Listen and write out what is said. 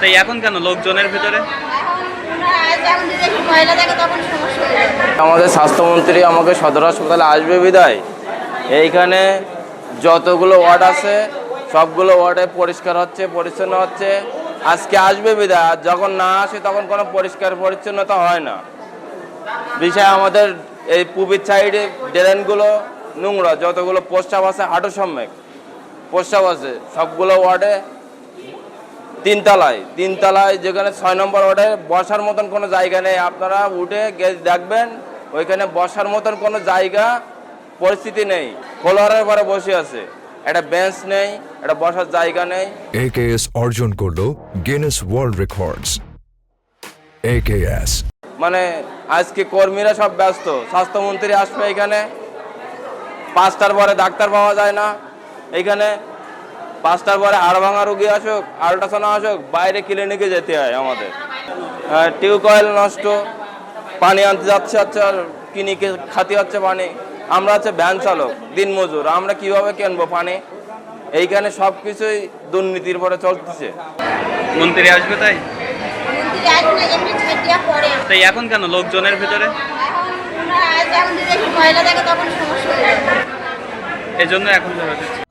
তাই এখন কেন লোকজনের ভিতরে? আমাদের স্বাস্থ্যমন্ত্রী আমাকে সদর হাসপাতালে আসবে বিদায় এইখানে যতগুলো ওয়ার্ড আছে সবগুলো ওয়ার্ডে পরিষ্কার হচ্ছে, পরিচ্ছন্ন হচ্ছে। আজকে আসবে বিদায়, আর যখন না আসে তখন কোনো পরিষ্কার পরিচ্ছন্নতা হয় না। বিষয় আমাদের এই পুবির সাইডে ড্রেনগুলো নোংরা, যতগুলো প্রস্রাব আছে হাঁটু সম্যক প্রস্রাব আছে সবগুলো ওয়ার্ডে। তিনতলায় যেখানে 6 নম্বর ওয়ার্ডে বসার মতন কোনো জায়গা নেই। আপনারা উঠে দেখবেন ওইখানে বসার মতন কোনো জায়গা পরিস্থিতি নেই। ফ্লোরের পরে বসে আছে, একটা বেঞ্চ নেই, একটা বসার জায়গা নেই। AKS অর্জন করলো গিনেস ওয়ার্ল্ড রেকর্ডস। AKS মানে আজকে কর্মীরা সব ব্যস্ত, স্বাস্থ্যমন্ত্রী আসবে এখানে 5টার পরে ডাক্তার পাওয়া যায় না। এইখানে 5টার পরে হাড় ভাঙা রোগী আসুক, আল্ট্রাসাউন্ড আসুক, বাইরে ক্লিনিকে যেতে হয় আমাদের। টিউবওয়েল নষ্ট, পানি আনতে যাচ্ছে আর কিনে খাতি হচ্ছে পানি। আমরা হচ্ছে ভ্যান চালক, দিনমজুর, আমরা কিভাবে কিনবো পানি? এইখানে সব কিছুই দুর্নীতির পরে চলতেছে। মন্ত্রী আসবে তাই? তাই এখন কেন লোকজনের ভিতরে? এই জন্য এখন ধরে দিচ্ছে।